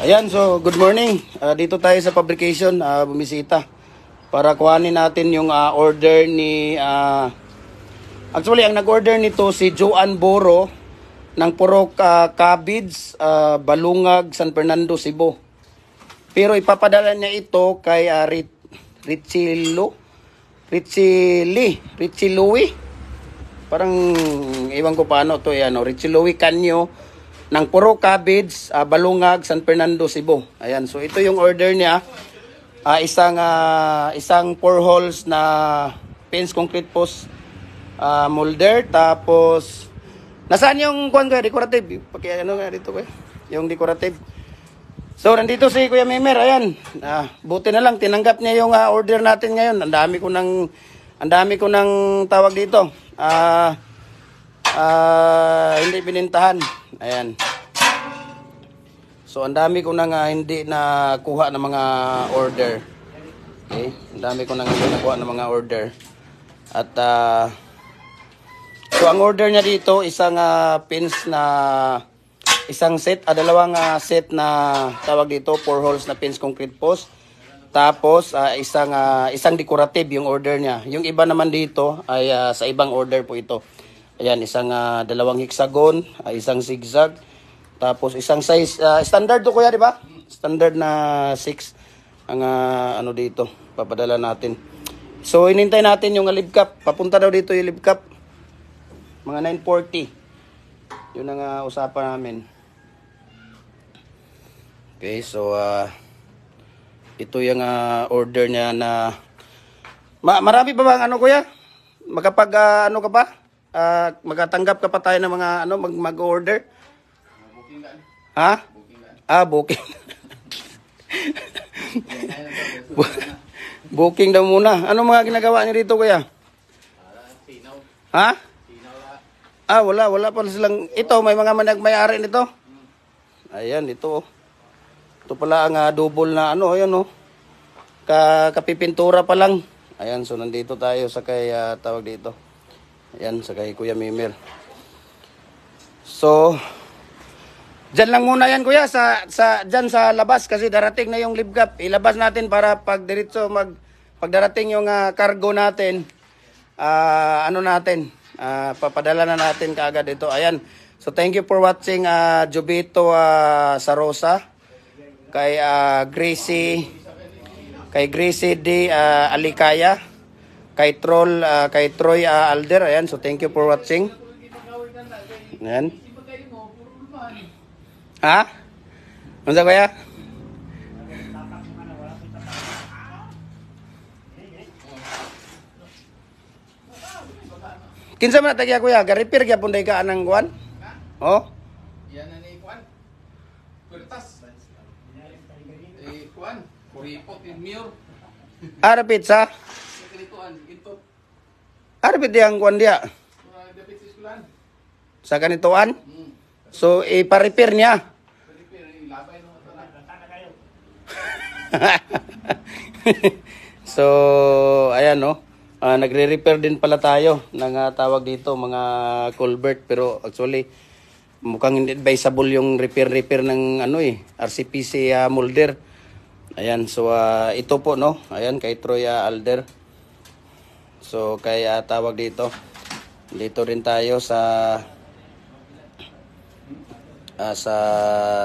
Ayan, so good morning. Dito tayo sa fabrication, bumisita para kuhanin natin yung order ni actually ang nag-order nito si Joan Boro ng Purok Cabids, Balungag, San Fernando, Cebu. Pero ipapadala niya ito kay Richie Louie. Parang iwan ko paano to, Richie Louie Canyo ng Purok Cabids, Balungag, San Fernando, Cebu. Ayan, so ito yung order niya. Isang 4 holes na pins concrete post molder. Tapos, nasaan yung decorative? Ano nga dito ko yung decorative. So, nandito si Kuya Mimer. Ayan, buti na lang, tinanggap niya yung order natin ngayon. Ang dami ko ng tawag dito. Hindi binintahan. Ayan. So, ang dami ko nang hindi nakuha ng mga order. Okay? Ang dami ko nang hindi nakuha ng mga order. At, so, ang order niya dito, isang pins na, isang set, dalawang set na tawag dito, 4 holes na pins concrete post. Tapos, isang decorative yung order niya. Yung iba naman dito ay sa ibang order po ito. Ayan, isang dalawang hexagon, isang zigzag, tapos isang size, standard to kuya, di ba? Standard na 6 ang ano dito, papadala natin. So, inintay natin yung live cap. Papunta daw dito yung live cap. Mga 9:40. Yun ang usapan namin. Okay, so, ito yung order niya na... marami pa bang ano kuya? Magkapag ano ka pa? Magkatanggap ka pa tayo ng mga ano mag-order? Booking lang. Ha? Booking. Booking daw muna. Ano mga ginagawa niyo dito kuya? Sinaw. Ha? Sinaw. Wala pa silang ito, may mga may-ari nito. Ayan, ito. Ito pala ang double na ano, ayan oh. Kapipintura pa lang. Ayan, so nandito tayo sa kay tawag dito. Ayan, sa kay Kuya Mimer. So, dyan lang muna yan kuya, dyan sa labas kasi darating na yung live cap. Ilabas natin para pag diretso pagdarating yung cargo natin, papadala na natin kaagad ito. Ayan, so thank you for watching Jubito Sarosa, kay Gracie D. Alikaya, kay Troy Alder. Ayan, so thank you for watching. Ayan. Ha? Ano sa kaya? Kinsa man tagya kuya, ga-repair gyapon day ka anang kuan? Oh? Yan na ni kuan. Kurtas. Kuan, kuripot in mirror. Arapit sa? Sekretoan, gintot. Arapit yang kuan dia. Dapat sa eskulan. Sa kanituan? So, ipa-repair niya. Repair, ilabay no kayo. So, ayan no. Nagre-repair din pala tayo ng tawag dito, mga culvert. Pero actually, mukhang hindi advisable yung repair ng RCPC molder. Ayan, so ito po no. Ayan, kay Troy Alder. So, kay tawag dito. Dito rin tayo sa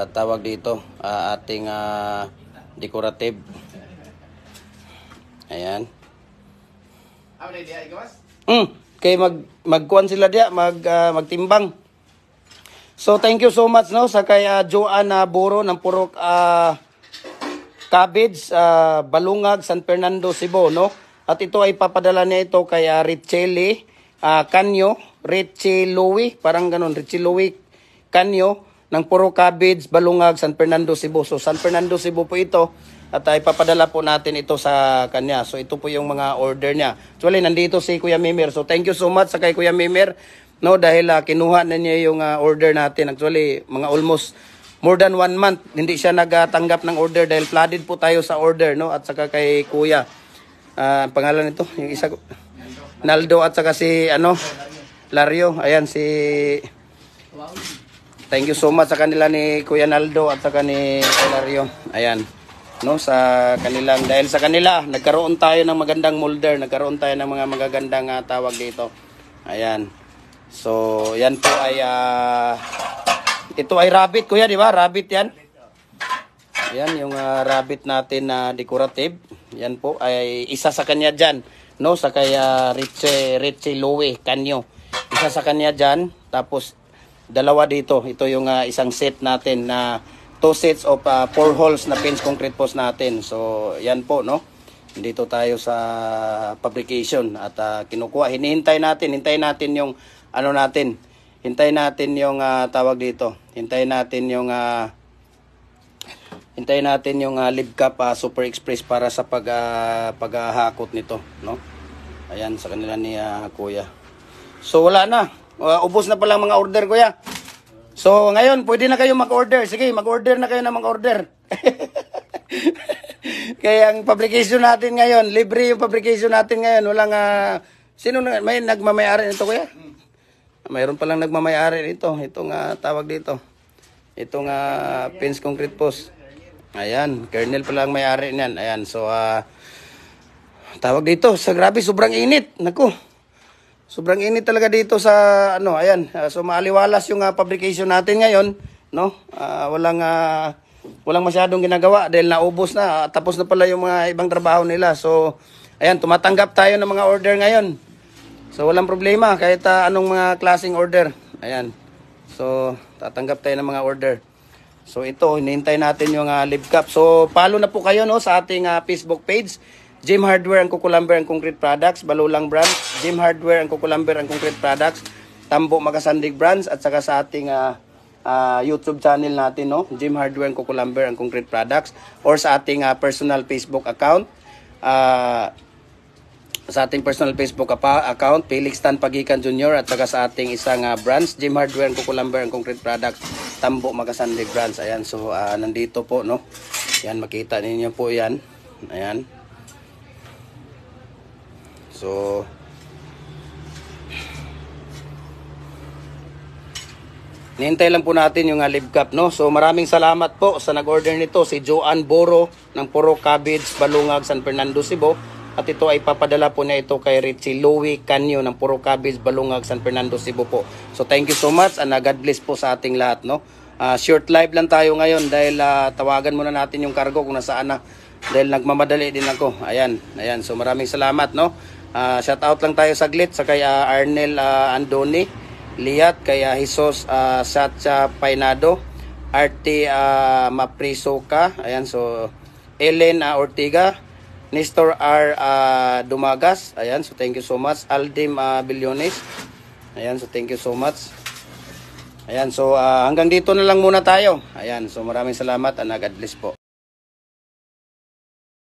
tawag dito, ating decorative. Ayan. Kay magkuan sila dia, magtimbang. So thank you so much no sa kay Joan Boro ng Purok Cabids, Balungag, San Fernando, Cebu no. At ito ay papadala niya ito kay Richie Canyo, Richie Louie, parang ganun, Richie Louie Canyo ng Purok Cabids, Balungag, San Fernando, Cebu. So San Fernando, Cebu po ito. At ipapadala po natin ito sa kanya. So ito po yung mga order niya. Actually, nandito si Kuya Mimer. So thank you so much sa kay Kuya Mimer. No, dahil kinuha na niya yung order natin. Actually, mga almost more than 1 month. Hindi siya nagtanggap ng order dahil flooded po tayo sa order. No? At saka kay Kuya. Pangalan nito, yung isa ko. Naldo at saka si Lario. Ayan, si thank you so much sa kanila ni Kuya Naldo at saka ni Hilario. Ayan. No, sa kanilang, dahil sa kanila, nagkaroon tayo ng magandang molder, nagkaroon tayo ng mga magagandang tawag dito. Ayan. So, yan po ay, ito ay rabbit, Kuya, di ba? Rabbit yan. Yan, yung rabbit natin na decorative. Yan po ay isa sa kanya dyan. No, sa kaya Richie Louie Canyo. Isa sa kanya dyan. Tapos, dalawa dito. Ito yung isang set natin na 2 sets of 4 holes na pins concrete post natin. So, yan po, no? Dito tayo sa fabrication at kinukuha. Hintayin natin yung ano natin. Hintayin natin yung tawag dito. Hintayin natin yung live cap Super Express para sa paghahakot nito, no? Ayan sa kanila ni Kuya. So wala na. Ubos na pala mga order, Kuya. So ngayon pwede na kayo mag-order. Sige, mag-order na kayo na mag-order. Kaya ang fabrication natin ngayon, libre yung fabrication natin ngayon. Walang sino may nagmamay-ari nito, Kuya? Mayroon pa lang nagmamay-ari nito. Itong tawag dito. Itong pins concrete post. Ayan, kernel pa lang may-ari niyan. Ayan, so tawag dito, sa grabe sobrang init. Naku. Sobrang init talaga dito sa ano, ayan. So maaliwalas yung fabrication natin ngayon, no? Walang masyadong ginagawa dahil naubos na. Tapos na pala yung mga ibang trabaho nila. So ayan, tumatanggap tayo ng mga order ngayon. So walang problema kahit anong mga klaseng order. Ayan. So tatanggap tayo ng mga order. So ito, hinihintay natin yung live cap. So follow na po kayo, no, sa ating Facebook page. Jim Hardware and Kukulamber and Concrete Products, Balulang Brand, Jim Hardware and Kukulamber and Concrete Products, Tambo Magasandig Brands, at saka sa ating YouTube channel natin, no, Jim Hardware and Kukulamber and Concrete Products, or sa ating personal Facebook account. Sa ating personal Facebook account, Felix Tan Pagikan Jr. at saka sa ating isang brands, Jim Hardware and Kukulamber and Concrete Products, Tambo Magasandig Brands. Ayan, so nandito po, no. Yan, makita ninyo po yan. Ayan. So nihintay lang po natin yung live cap, no. So maraming salamat po sa nag-order nito, si Joanne Boro ng Puro Cabbage, Balungag, San Fernando, Cebu. At ito ay papadala po na ito kay Richie Louie Canyo ng Puro Cabbage, Balungag, San Fernando, Cebu po. So thank you so much and God bless po sa ating lahat, no. Short live lang tayo ngayon dahil tawagan muna natin yung cargo kung nasaan na, dahil nagmamadali din ako. Ayan, ayan. So maraming salamat, no. Shout out lang tayo saglit sa kay Arnel Andoni Liat, kay Jesus Satcha Painado, Arte Maprisoka, ayan, so Ellen Ortiga, Nestor R. Dumagas, ayan, so thank you so much. Aldim Bilyones, ayan, so thank you so much. Ayan, so hanggang dito na lang muna tayo. Ayan, so maraming salamat and God bless po.